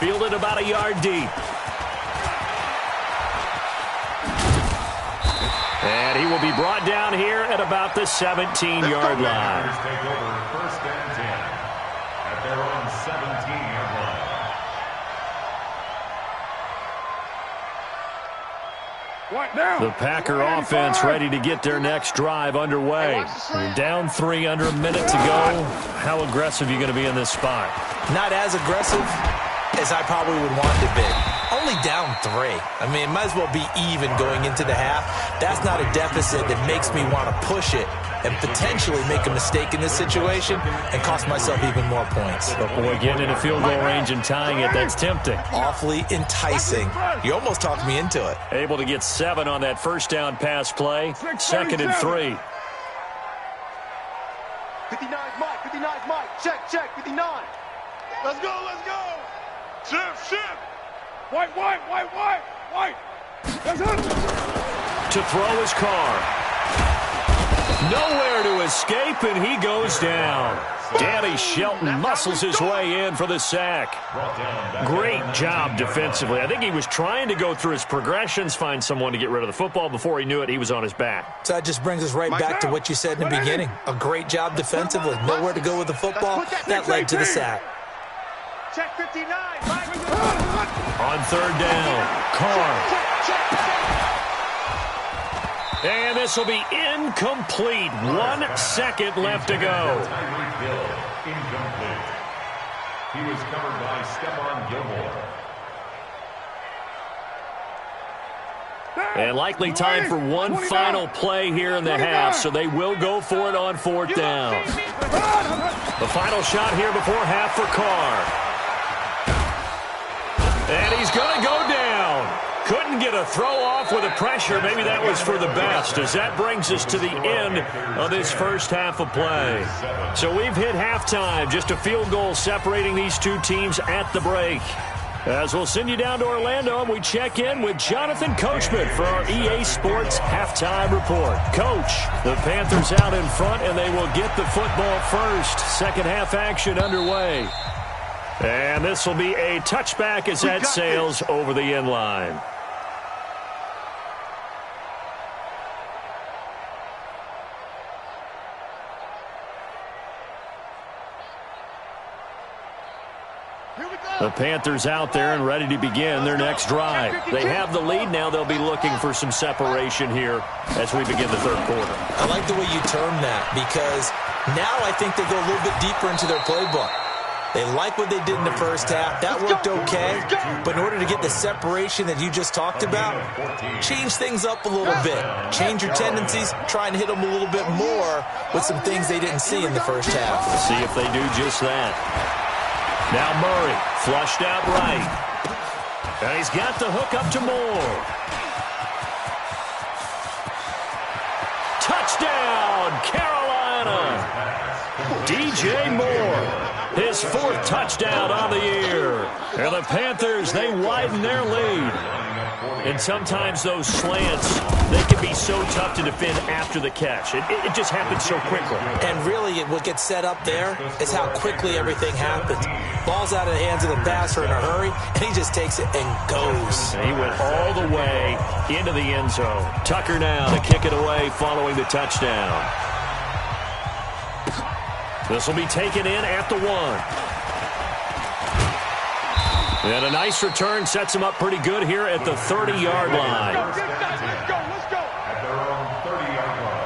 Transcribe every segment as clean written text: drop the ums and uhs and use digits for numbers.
fielded about a yard deep. And he will be brought down here at about the 17-yard line. Take over first and 10 at their own 17-yard line. The Packer offense ready to get their next drive underway. We're down 3 under a minute to go. How aggressive are you going to be in this spot? Not as aggressive as I probably would want to be. Only down 3. I mean, it might as well be even going into the half. That's not a deficit that makes me want to push it and potentially make a mistake in this situation and cost myself even more points. But boy, getting in a field goal range and tying it, that's tempting. Awfully enticing. You almost talked me into it. Able to get 7 on that first down pass play. 2nd and 3. 59, Mike. 59, Mike. Check. 59. Let's go. Shift. White. That's it. To throw his car. Nowhere to escape, and he goes down. Danny Shelton muscles his way in for the sack. Great job defensively. I think he was trying to go through his progressions, find someone to get rid of the football. Before he knew it, he was on his back. So that just brings us right back to what you said in the beginning. A great job defensively. Nowhere to go with the football. That led to the sack. Check 59. On 3rd down, Carr. And this will be incomplete. 1 second left to go. Incomplete. He was covered by Stephon Gilmore. And likely time for one final play here in the half, so they will go for it on 4th down. The final shot here before half for Carr. And he's going to go down. Couldn't get a throw off with the pressure. Maybe that was for the best, as that brings us to the end of this first half of play. So we've hit halftime. Just a field goal separating these two teams at the break. As we'll send you down to Orlando, and we check in with Jonathan Coachman for our EA Sports Halftime Report. Coach, the Panthers out in front, and they will get the football first. Second half action underway. And this will be a touchback as that sails over the end line. The Panthers out there and ready to begin their next drive. They have the lead now. They'll be looking for some separation here as we begin the 3rd quarter. I like the way you term that, because now I think they go a little bit deeper into their playbook. They like what they did in the first half. That worked okay. But in order to get the separation that you just talked about, change things up a little bit. Change your tendencies. Try and hit them a little bit more with some things they didn't see in the first half. See if they do just that. Now Murray, flushed out right. And he's got the hook up to Moore. Touchdown, Carolina! DJ Moore, his 4th touchdown on the year. And the Panthers, they widen their lead. And sometimes those slants, they can be so tough to defend after the catch. It just happens so quickly. And really, what gets set up there is how quickly everything happens. Ball's out of the hands of the passer in a hurry, and he just takes it and goes. And he went all the way into the end zone. Tucker now to kick it away following the touchdown. This will be taken in at the 1. And a nice return sets him up pretty good here at the 30-yard line. Let's go. At their own 30-yard line.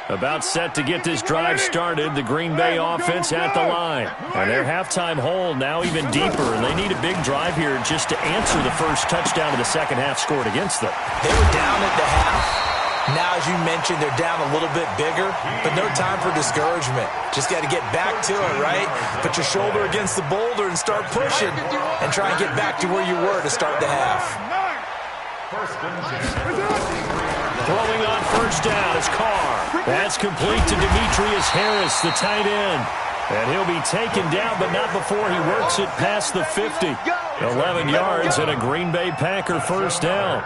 About set to get this drive started, the Green Bay offense at the line. And their halftime hold now even deeper, and they need a big drive here just to answer the first touchdown of the second half scored against them. They were down at the half. Now, as you mentioned, they're down a little bit bigger, but no time for discouragement. Just got to get back to it, right? Put your shoulder against the boulder and start pushing and try and get back to where you were to start the half. Throwing on first down is Carr. That's complete to Demetrius Harris, the tight end. And he'll be taken down, but not before he works it past the 50. 11 yards and a Green Bay Packer first down.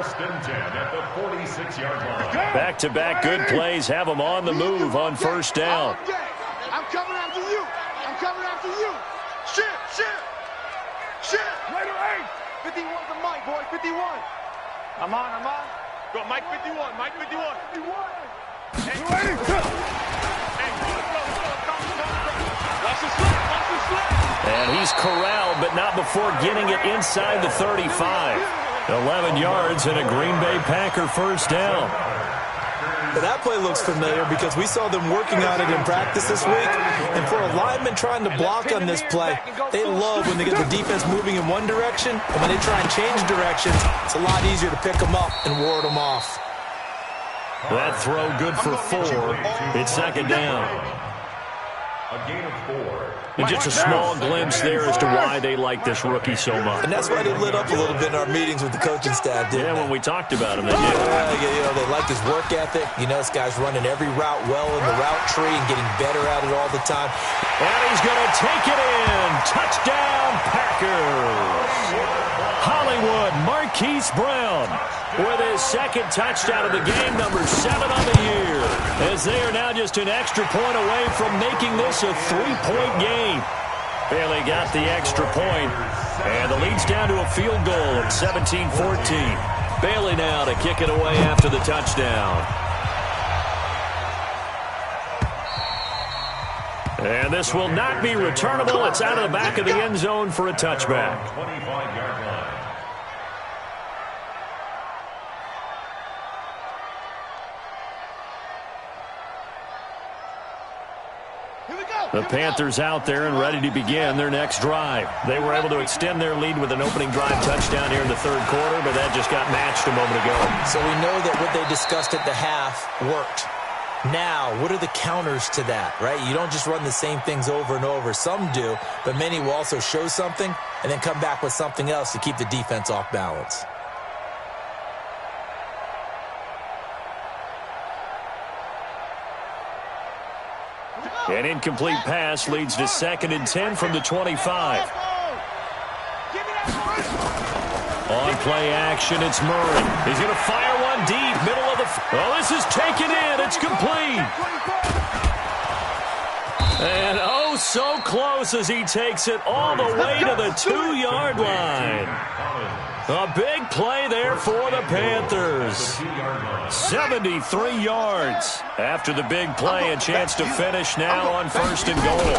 First and 10 at the 46-yard line. Back-to-back good plays have them on the move on first down. I'm coming after you. I'm coming after you. Shift. Later 8. 51 to Mike, boy. 51. I'm on. Go, Mike 51. Mike 51. Hey, ready? Hey, go. Watch the slip. And he's corralled, but not before getting it inside the 35. 11 yards and a Green Bay Packer first down. But that play looks familiar because we saw them working on it in practice this week. And for a lineman trying to block on this play, they love when they get the defense moving in one direction. And when they try and change directions, it's a lot easier to pick them up and ward them off. That throw good for 4. It's second down. A gain of 4. And just a small glimpse there as to why they like this rookie so much. And that's why they lit up a little bit in our meetings with the coaching staff, didn't they? When we talked about him, they did. They like his work ethic. This guy's running every route well in the route tree and getting better at it all the time. And he's going to take it in. Touchdown, Packers. Hollywood Marquise Brown with his second touchdown of the game, number 7 on the year, as they are now just an extra point away from making this a 3-point game. Bailey got the extra point, and the lead's down to a field goal at 17-14. Bailey now to kick it away after the touchdown. And this will not be returnable. It's out of the back of the end zone for a touchback. 25-yard line. The Panthers out there and ready to begin their next drive. They were able to extend their lead with an opening drive touchdown here in the third quarter, but that just got matched a moment ago. So we know that what they discussed at the half worked. Now, what are the counters to that, right? You don't just run the same things over and over. Some do, but many will also show something and then come back with something else to keep the defense off balance. An incomplete pass leads to 2nd and 10 from the 25. On play action, it's Murray. He's going to fire one deep, middle of the... Oh, this is taken in. It's complete. And oh, so close as he takes it all the way to the 2-yard line. A big play there for the Panthers. 73 yards. After the big play, a chance to finish now on 1st and goal.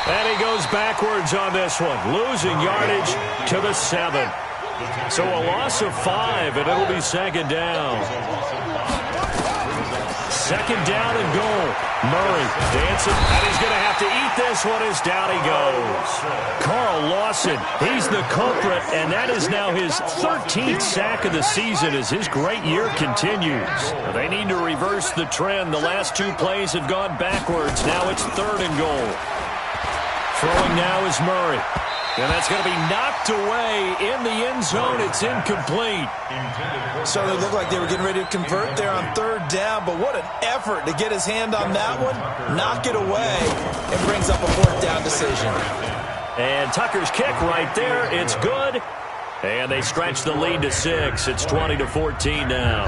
And he goes backwards on this one, losing yardage to the 7. So a loss of 5, and it'll be 2nd down. 2nd down and goal. Murray dancing, and he's going to have to eat this one as down he goes. Carl Lawson, he's the culprit, and that is now his 13th sack of the season as his great year continues. They need to reverse the trend. The last 2 plays have gone backwards. Now it's 3rd and goal. Throwing now is Murray. And that's going to be knocked away in the end zone. It's incomplete. So they looked like they were getting ready to convert there on 3rd down, but what an effort to get his hand on that one, knock it away, and brings up a 4th down decision. And Tucker's kick right there. It's good. And they stretch the lead to 6. It's 20-14 now.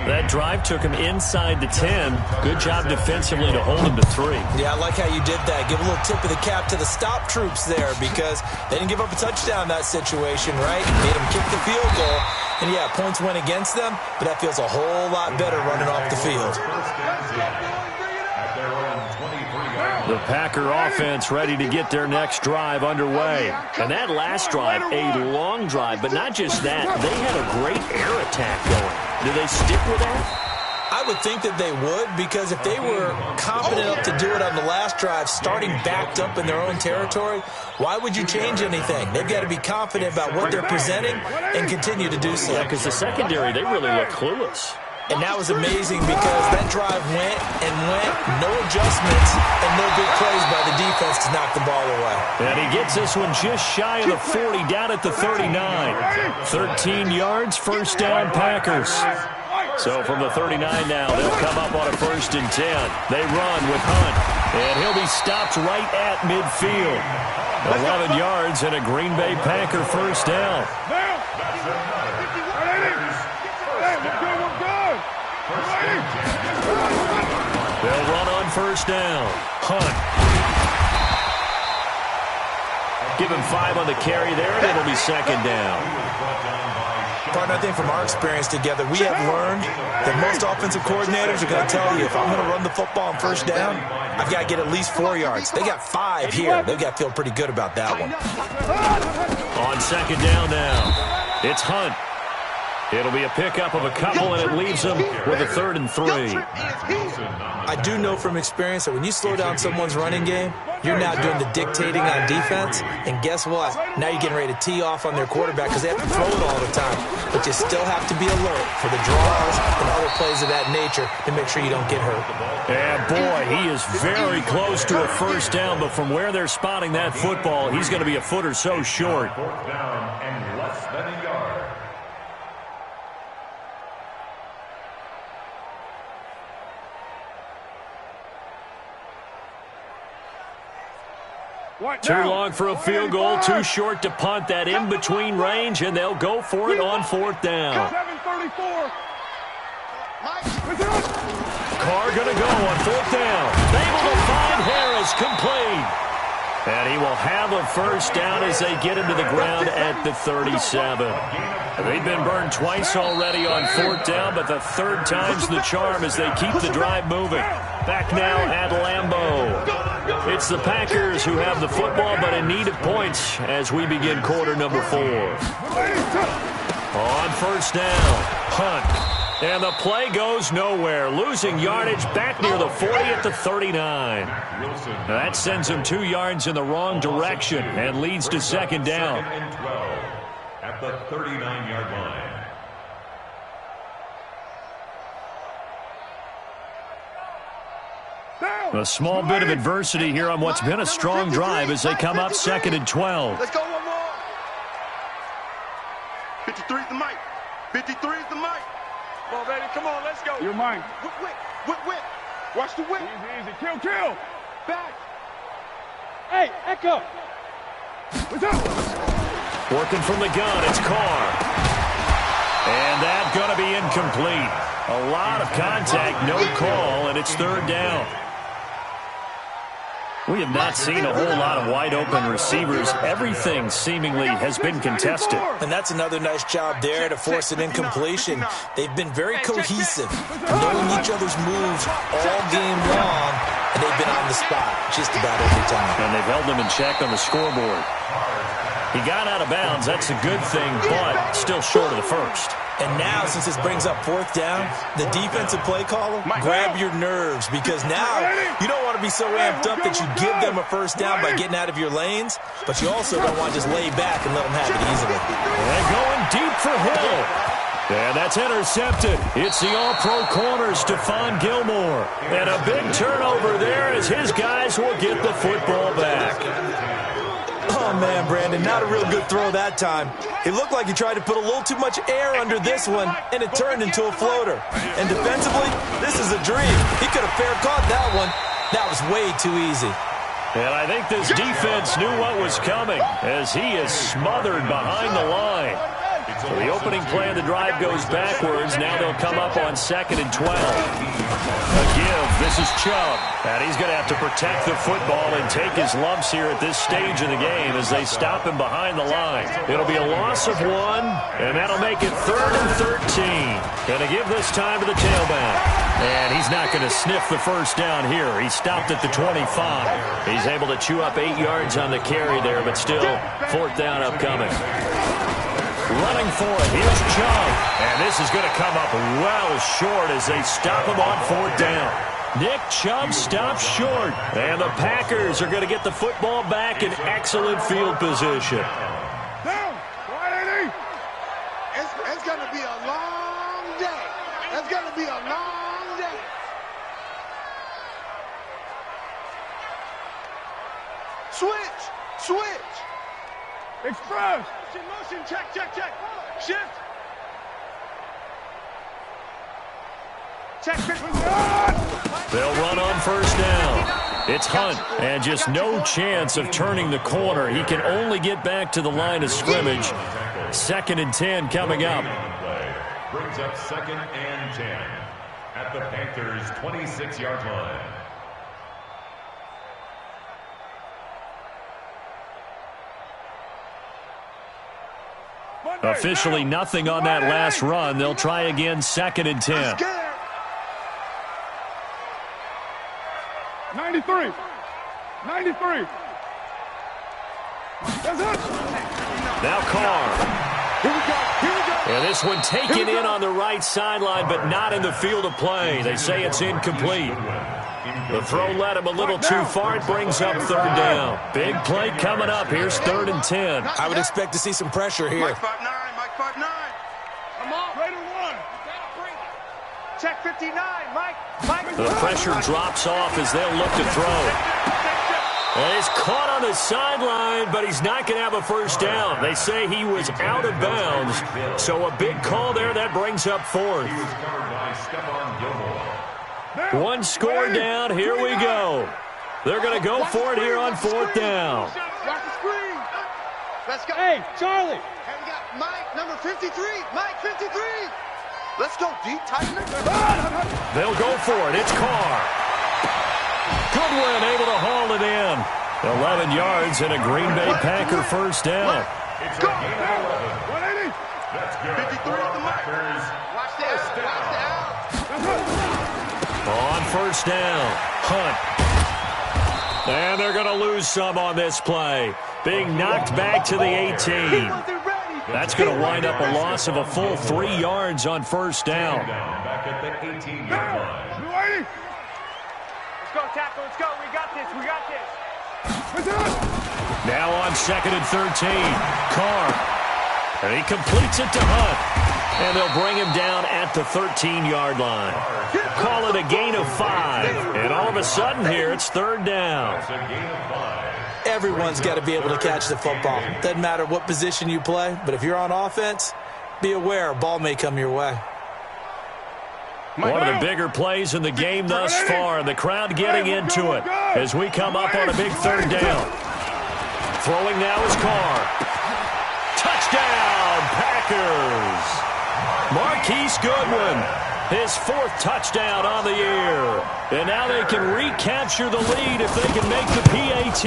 That drive took him inside the 10. Good job defensively to hold him to 3. Yeah, I like how you did that. Give a little tip of the cap to the stop troops there because they didn't give up a touchdown in that situation, right? Made them kick the field goal. And, yeah, points went against them, but that feels a whole lot better running off the field. The Packer offense ready to get their next drive underway. And that last drive, a long drive, but not just that. They had a great air attack going. Do they stick with that? I would think that they would because if they were confident enough to do it on the last drive, starting backed up in their own territory, why would you change anything? They've got to be confident about what they're presenting and continue to do so. Yeah, because the secondary, they really look clueless. And that was amazing because that drive went and went, no adjustments, and no big plays by the defense to knock the ball away. And he gets this one just shy of the 40, down at the 39. 13 yards, 1st down Packers. So from the 39 now, they'll come up on a 1st and 10. They run with Hunt, and he'll be stopped right at midfield. 11 yards and a Green Bay Packer 1st down. give him 5 on the carry there, and it'll be second down. Partner, I think from our experience together, we have learned that most offensive coordinators are going to tell you, if I'm going to run the football on first down, I've got to get at least 4 yards. They got 5 here. They've got to feel pretty good about that one. On second down now, it's Hunt. It'll be a pickup of a couple, and it leaves them with a 3rd and 3. I do know from experience that when you slow down someone's running game, you're now doing the dictating on defense. And guess what? Now you're getting ready to tee off on their quarterback because they have to throw it all the time. But you still have to be alert for the draws and other plays of that nature to make sure you don't get hurt. And boy, he is very close to a first down, but from where they're spotting that football, he's going to be a foot or so short. 4th down and less than a yard. Too long for a field goal, too short to punt. That in-between range, and they'll go for it on 4th down. Carr going to go on 4th down. Able to find Harris, complete. And he will have a first down as they get him to the ground at the 37. They've been burned twice already on 4th down, but the 3rd time's the charm as they keep the drive moving. Back now at Lambeau. It's the Packers who have the football, but in need of points as we begin quarter number 4. On first down, Hunt. And the play goes nowhere, losing yardage back near the 40 at the 39. That sends him 2 yards in the wrong direction and leads to second down. 2nd and 12 at the 39-yard line. A small bit of adversity here on what's been a strong drive as they come up 2nd and 12. Let's go one more. 53 is the mic. 53 is the mic. Come on, baby. Come on, let's go. You're mine. Whip. Watch the whip. Easy. Kill. Back. Hey, Echo. What's up? Working from the gun, it's Carr. And that's going to be incomplete. A lot of contact, no call, and it's 3rd down. We have not seen a whole lot of wide-open receivers. Everything seemingly has been contested. And that's another nice job there to force an incompletion. They've been very cohesive, knowing each other's moves all game long, and they've been on the spot just about every time. And they've held them in check on the scoreboard. He got out of bounds. That's a good thing, but still short of the first. And now, since this brings up 4th down, the defensive play caller, grab your nerves, because now you don't want to be so amped up that you give them a first down by getting out of your lanes, but you also don't want to just lay back and let them have it easily. And going deep for Hill. And that's intercepted. It's the all-pro corner, Stephon Gilmore. And a big turnover there as his guys will get the football back. Oh, man, Brandon, not a real good throw that time. It looked like he tried to put a little too much air under this one, and it turned into a floater. And defensively, this is a dream. He could have fair caught that one. That was way too easy. And I think this defense knew what was coming as he is smothered behind the line. So the opening play of the drive goes backwards. Now they'll come up on 2nd and 12. A give. This is Chubb. And he's going to have to protect the football and take his lumps here at this stage of the game as they stop him behind the line. It'll be a loss of 1, and that'll make it 3rd and 13. Going to give this time to the tailback. And he's not going to sniff the first down here. He stopped at the 25. He's able to chew up 8 yards on the carry there, but still 4th down upcoming. Running for it, here's Chubb. And this is going to come up well short as they stop him on 4th down. Nick Chubb stops short. And the Packers are going to get the football back in excellent field position. Down. Quiet, It's going to be a long day. It's going to be a long day. Switch. Express. Motion, check. Shift. Check. They'll run on first down. It's Hunt, and just no chance of turning the corner. He can only get back to the line of scrimmage. 2nd and 10 coming up. Brings up 2nd and 10 at the Panthers' 26-yard line. Officially nothing on that last run. They'll try again, 2nd and 10. 93. 93. That's it. Now Carr. Here we go. And this one taken in on the right sideline, but not in the field of play. They say it's incomplete. The throw led him a little too far. It brings up 3rd down. Big play coming up. Here's 3rd and 10. I would expect to see some pressure here. Mike 5-9, Mike 5-9. Come on. Raider 1. Check 59, Mike. The pressure drops off as they'll look to throw. And he's caught on the sideline, but he's not going to have a first down. They say he was out of bounds. So a big call there. That brings up 4th. One score down. Here we go. They're going to go for it here on 4th down. Watch the screen. Let's go. Hey, Charlie. And we got Mike, number 53. Mike, 53. Let's go deep, tighten it. They'll go for it. It's Carr. Goodwin able to haul it in. 11 yards and a Green Bay Packer first down. Go. 180. 53 at the mic. Watch the out. On first down, Hunt. And they're going to lose some on this play. Being knocked back to the 18. That's going to wind up a loss of a full 3 yards on first down. Back at the 18-yard line. Let's go, tackle. Let's go. We got this. We got this. Now on 2nd and 13, Carr. And he completes it to Hunt. And they'll bring him down at the 13-yard line. Call it a gain of 5. And all of a sudden here, it's 3rd down. It's a gain of 5. Everyone's got to be able to catch the football. Doesn't matter what position you play, but if you're on offense, be aware a ball may come your way. One of the bigger plays in the game thus far. The crowd getting into it as we come up on a big 3rd down. Throwing now is Carr. Touchdown, Packers! Marquise Goodwin, his 4th touchdown on the year. And now they can recapture the lead if they can make the PAT.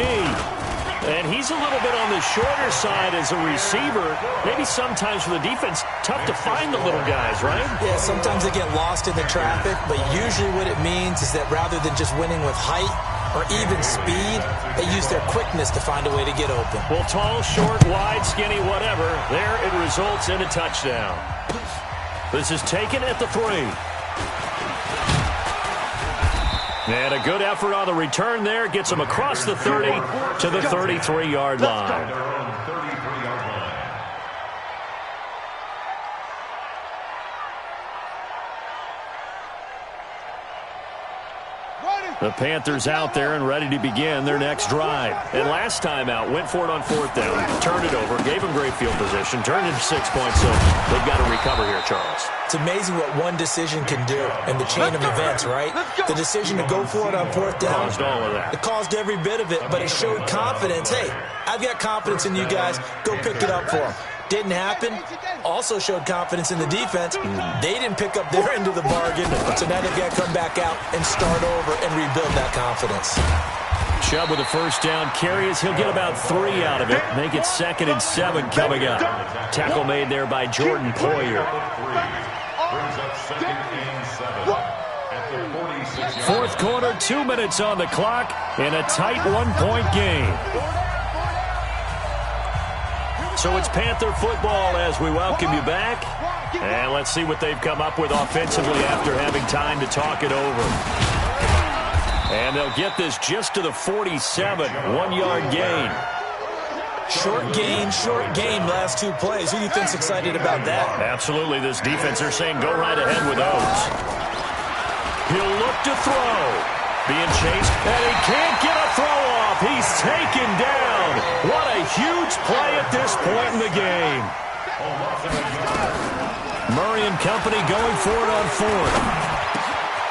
And he's a little bit on the shorter side as a receiver. Maybe sometimes for the defense, tough to find the little guys, right? Yeah, sometimes they get lost in the traffic, but usually what it means is that rather than just winning with height or even speed, they use their quickness to find a way to get open. Well, tall, short, wide, skinny, whatever, there it results in a touchdown. This is taken at the 3. And a good effort on the return there. Gets him across the 30 to the 33-yard line. Their own 33-yard line. The Panthers out there and ready to begin their next drive. And last time out, went for it on 4th down, turned it over, gave them great field position, turned it to 6 points, so they've got to recover here, Charles. It's amazing what one decision can do in the chain of events, right? The decision to go for it on 4th down. Caused all of that. It caused every bit of it, but it showed confidence. Hey, I've got confidence in you guys. Go pick it up for them. Didn't happen. Also showed confidence in the defense. They didn't pick up their end of the bargain, so now they've got to come back out and start over and rebuild that confidence. Chubb with a first down carry as he'll get about 3 out of it. Make it 2nd and 7 coming up. Tackle made there by Jordan Poyer. Brings up 2nd and 7 at the 46-yard 4th quarter, 2 minutes on the clock in a tight 1-point game. So it's Panther football as we welcome you back. And let's see what they've come up with offensively after having time to talk it over. And they'll get this just to the 47, 1-yard gain. Short game, last 2 plays. Who do you think's excited about that? Absolutely, this defense, they're saying go right ahead with those. He'll look to throw. Being chased, and he can't get a throw off. He's taken down. What a huge play at this point in the game. Murray and company going for it on 4th.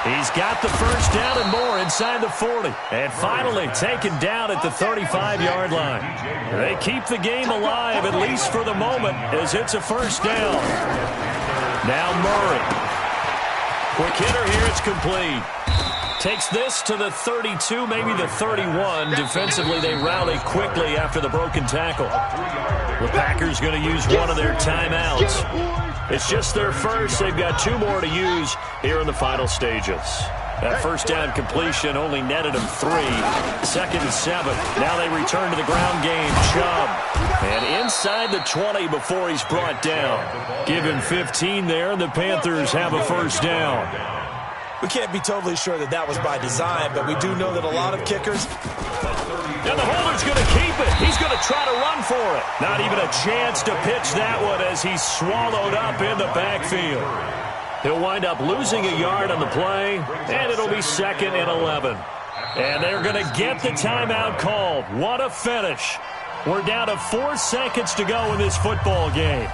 He's got the first down and more inside the 40. And finally taken down at the 35-yard line. They keep the game alive, at least for the moment, as it's a first down. Now Murray. Quick hitter here, it's complete. Takes this to the 32, maybe the 31. Defensively, they rally quickly after the broken tackle. The Packers going to use one of their timeouts. It's just their first. They've got 2 more to use here in the final stages. That first down completion only netted them 3. 2nd and 7. Now they return to the ground game. Chubb. And inside the 20 before he's brought down. Give him 15 there, and the Panthers have a first down. We can't be totally sure that that was by design, but we do know that a lot of kickers... And the holder's going to keep it. He's going to try to run for it. Not even a chance to pitch that one as he's swallowed up in the backfield. He'll wind up losing a yard on the play, and it'll be 2nd and 11. And they're going to get the timeout called. What a finish. We're down to 4 seconds to go in this football game.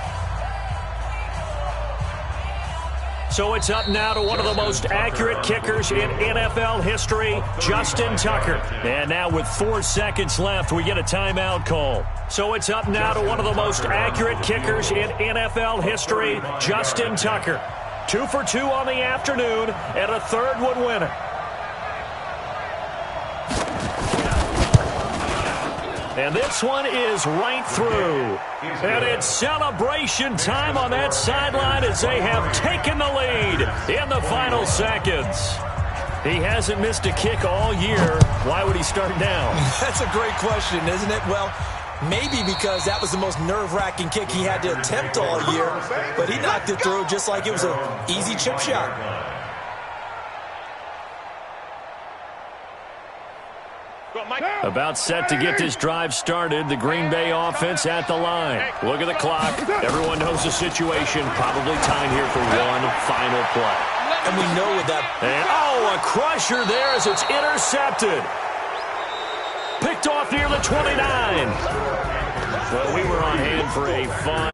So it's up now to one of the most accurate kickers in NFL history, Justin Tucker. And now with 4 seconds left, we get a timeout call. So it's up now to one of the most accurate kickers in NFL history, Justin Tucker. 2 for 2 on the afternoon, and a 3rd would win it. And this one is right through. And it's celebration time on that sideline as they have taken the lead in the final seconds. He hasn't missed a kick all year. Why would he start now? That's a great question, isn't it? Well, maybe because that was the most nerve-wracking kick he had to attempt all year, but he knocked it through just like it was an easy chip shot. About set to get this drive started. The Green Bay offense at the line. Look at the clock. Everyone knows the situation. Probably time here for one final play. And we know with that. And, a crusher there as it's intercepted. Picked off near the 29. Well, we were on hand for a fun.